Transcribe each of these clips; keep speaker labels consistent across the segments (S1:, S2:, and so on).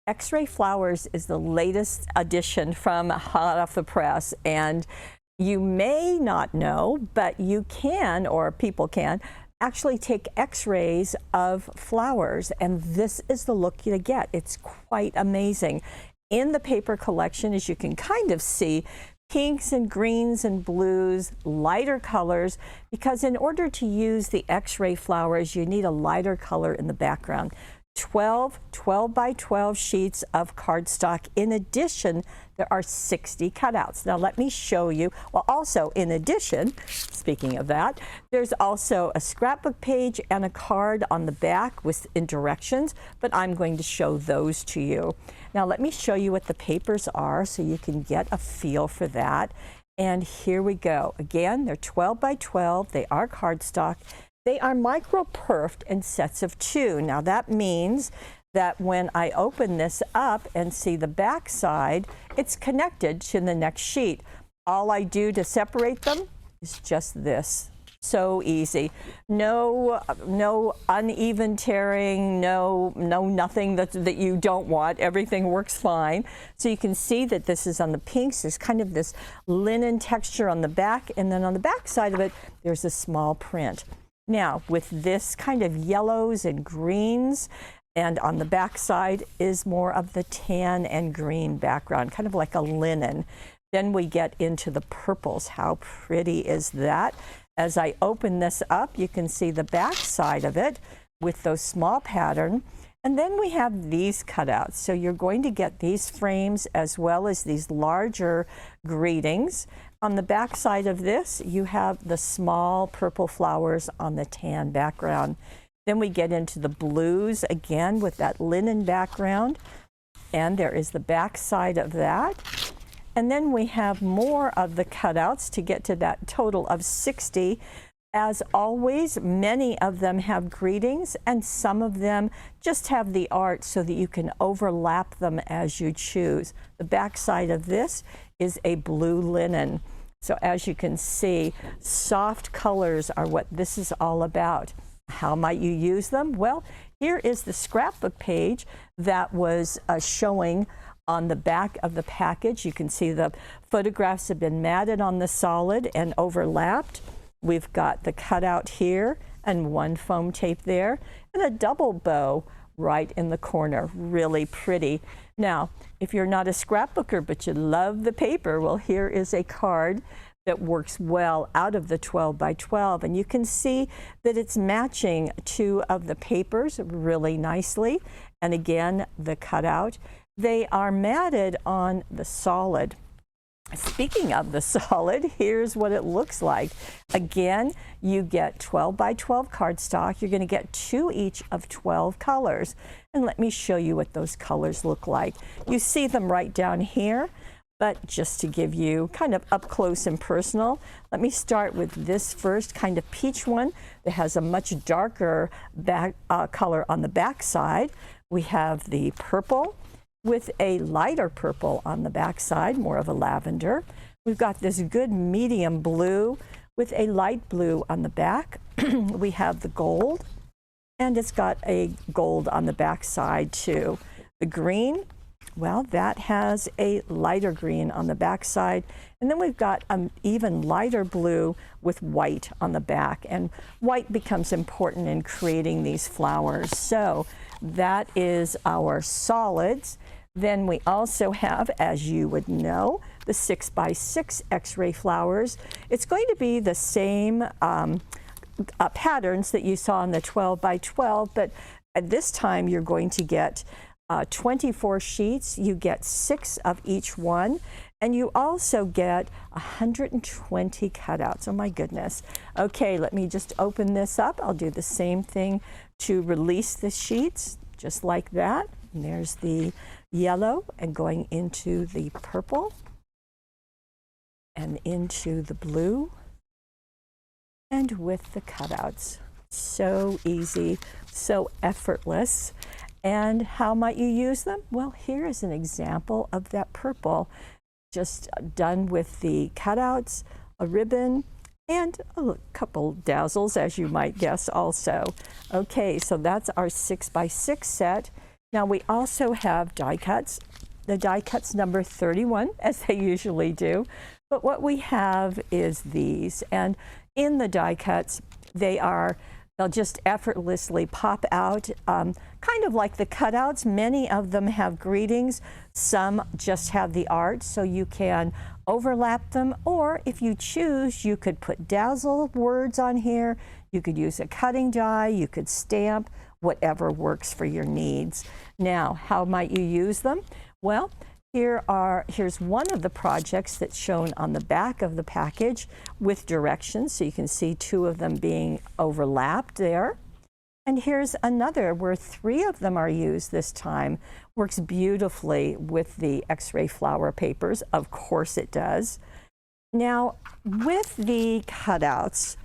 S1: X-ray flowers is the latest addition from hot off the press, and you may not know, but you can, or people can, actually take x-rays of flowers, and this is the look you get. It's quite amazing. In the paper collection, as you can kind of see, pinks and greens and blues, lighter colors, because in order to use the x-ray flowers, you need a lighter color in the background. 12 by 12 sheets of cardstock. In addition, there are 60 cutouts. Now let me show you. Well, also in addition, speaking of that, there's also a scrapbook page and a card on the back with directions, but I'm going to show those to you. Now let me show you what the papers are so you can get a feel for that. And here we go. Again, they're 12 by 12. They are cardstock. They are micro-perfed in sets of 2. Now that means that when I open this up and see the back side, it's connected to the next sheet. All I do to separate them is just this. So easy. No uneven tearing, no nothing that you don't want. Everything works fine. So you can see that this is on the pinks. There's kind of this linen texture on the back, and then on the back side of it, there's a small print. Now, with this kind of yellows and greens, and on the back side is more of the tan and green background, kind of like a linen. Then we get into the purples. How pretty is that? As I open this up, you can see the back side of it with those small pattern. And then we have these cutouts. So you're going to get these frames as well as these larger greetings. On the back side of this, you have the small purple flowers on the tan background. Then we get into the blues again with that linen background. And there is the back side of that. And then we have more of the cutouts to get to that total of 60. As always, many of them have greetings, and some of them just have the art so that you can overlap them as you choose. The back side of this is a blue linen. So as you can see, soft colors are what this is all about. How might you use them? Well, here is the scrapbook page that was showing on the back of the package. You can see the photographs have been matted on the solid and overlapped. We've got the cutout here and one foam tape there and a double bow right in the corner. Really pretty. Now, if you're not a scrapbooker but you love the paper, well, here is a card that works well out of the 12 by 12, and you can see that it's matching 2 of the papers really nicely. And again, the cutout. They are matted on the solid. Speaking of the solid, here's what it looks like. Again, you get 12 by 12 cardstock. You're going to get 2 each of 12 colors. And let me show you what those colors look like. You see them right down here, but just to give you kind of up close and personal, let me start with this first kind of peach one that has a much darker color on the back side. We have the purple with a lighter purple on the back side, more of a lavender. We've got this good medium blue with a light blue on the back. We have the gold, and it's got a gold on the back side too. The green, well, that has a lighter green on the back side. And then we've got an even lighter blue with white on the back. And white becomes important in creating these flowers. So that is our solids. Then we also have, as you would know, the 6 by 6 x-ray flowers. It's going to be the same patterns that you saw in the 12 by 12, but at this time you're going to get 24 sheets. You get 6 of each one, and you also get 120 cutouts. Oh my goodness. Okay, let me just open this up. I'll do the same thing to release the sheets, just like that. And there's the yellow and going into the purple and into the blue and with the cutouts. So easy, so effortless. And how might you use them? Well, here is an example of that purple, just done with the cutouts, a ribbon, and a couple dazzles, as you might guess also. Okay, so that's our 6 by 6 set. Now we also have die cuts. The die cuts number 31, as they usually do. But what we have is these. And in the die cuts, they'll just effortlessly pop out, kind of like the cutouts. Many of them have greetings. Some just have the art, so you can overlap them. Or if you choose, you could put dazzle words on here. You could use a cutting die. You could stamp, whatever works for your needs. Now, how might you use them? Well, here's one of the projects that's shown on the back of the package with directions, so you can see two of them being overlapped there. And here's another where 3 of them are used this time. Works beautifully with the X-ray flower papers. Of course it does. Now, with the cutouts,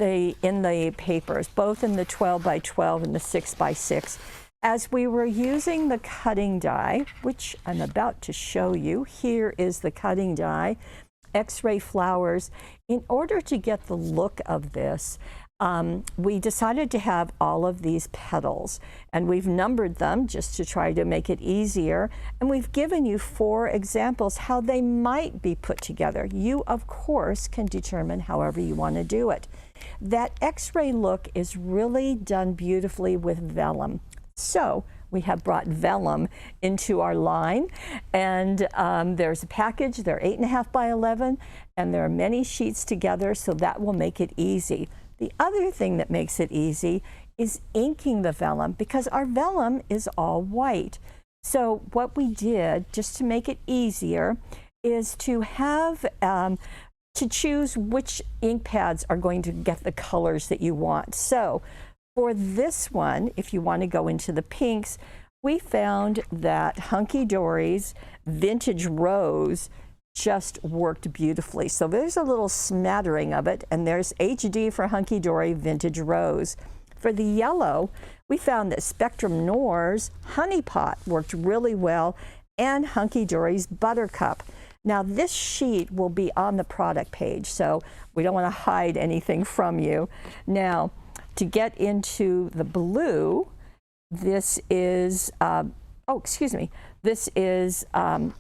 S1: in the papers, both in the 12 by 12 and the 6 by 6, as we were using the cutting die, which I'm about to show you, here is the cutting die, X-ray flowers. In order to get the look of this, we decided to have all of these petals, and we've numbered them just to try to make it easier, and we've given you 4 examples how they might be put together. You, of course, can determine however you want to do it. That X-ray look is really done beautifully with vellum. So we have brought vellum into our line, and there's a package. They're 8.5 by 11, and there are many sheets together, so that will make it easy. The other thing that makes it easy is inking the vellum, because our vellum is all white. So what we did, just to make it easier, is to have to choose which ink pads are going to get the colors that you want. So for this one, if you want to go into the pinks, we found that Hunky Dory's Vintage Rose just worked beautifully. So there's a little smattering of it, and there's HD for Hunky Dory Vintage Rose. For the yellow, we found that Spectrum Noir's Honey Pot worked really well, and Hunky Dory's Buttercup. Now this sheet will be on the product page, so we don't want to hide anything from you. Now, to get into the blue, this is, this is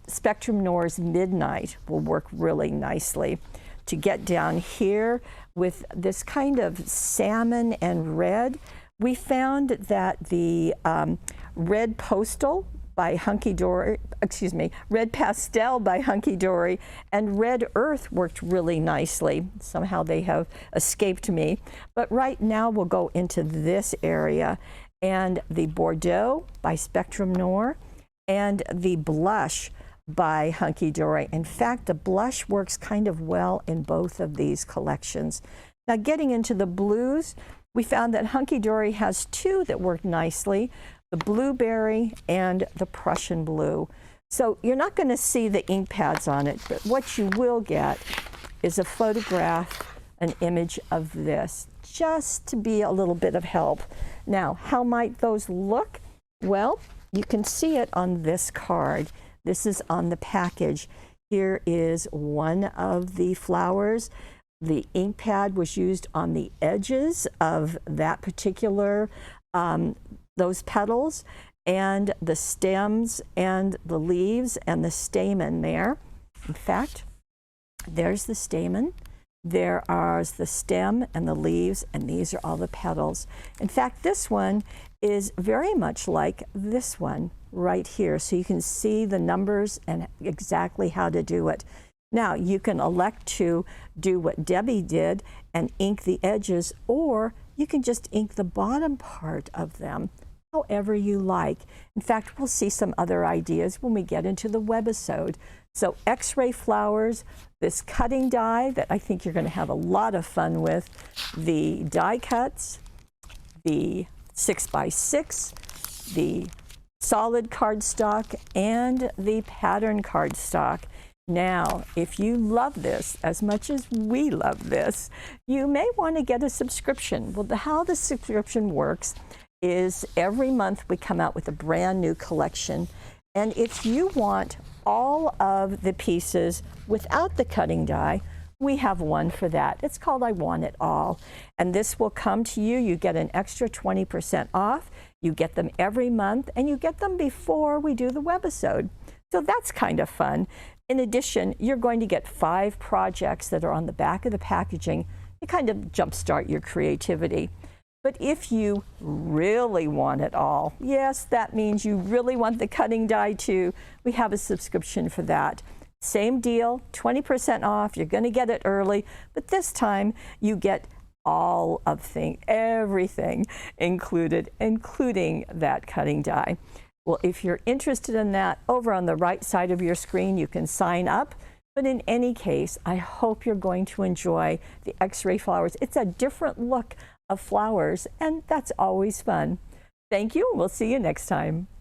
S1: Spectrum Noir's Midnight, will work really nicely. To get down here with this kind of salmon and red, we found that the Red Postal by Hunky Dory, Red Pastel by Hunky Dory, and Red Earth worked really nicely. Somehow they have escaped me. But right now we'll go into this area, and the Bordeaux by Spectrum Noir, and the Blush by Hunky Dory. In fact, the blush works kind of well in both of these collections. Now, getting into the blues, we found that Hunky Dory has 2 that work nicely, the Blueberry and the Prussian Blue. So you're not going to see the ink pads on it, but what you will get is a photograph, an image of this, just to be a little bit of help. Now, how might those look? Well, you can see it on this card. This is on the package. Here is one of the flowers. The ink pad was used on the edges of that particular, those petals, and the stems and the leaves and the stamen there. In fact, there's the stamen. There are the stem and the leaves, and these are all the petals. In fact, this one is very much like this one right here, so you can see the numbers and exactly how to do it. Now, you can elect to do what Debbie did and ink the edges, or you can just ink the bottom part of them, however you like. In fact, we'll see some other ideas when we get into the webisode. So X-ray flowers, this cutting die that I think you're going to have a lot of fun with, the die cuts, the 6x6, the solid cardstock, and the pattern cardstock. Now, if you love this as much as we love this, you may want to get a subscription. Well, how the subscription works is every month we come out with a brand new collection. And if you want all of the pieces without the cutting die, we have one for that. It's called I Want It All. And this will come to you. You get an extra 20% off. You get them every month, and you get them before we do the webisode. So that's kind of fun. In addition, you're going to get 5 projects that are on the back of the packaging to kind of jumpstart your creativity. But if you really want it all, yes, that means you really want the cutting die too, we have a subscription for that. Same deal, 20% off, you're going to get it early, but this time you get all of everything included, including that cutting die. Well, if you're interested in that, over on the right side of your screen, you can sign up. But in any case, I hope you're going to enjoy the X-ray flowers. It's a different look of flowers, and that's always fun. Thank you, and we'll see you next time.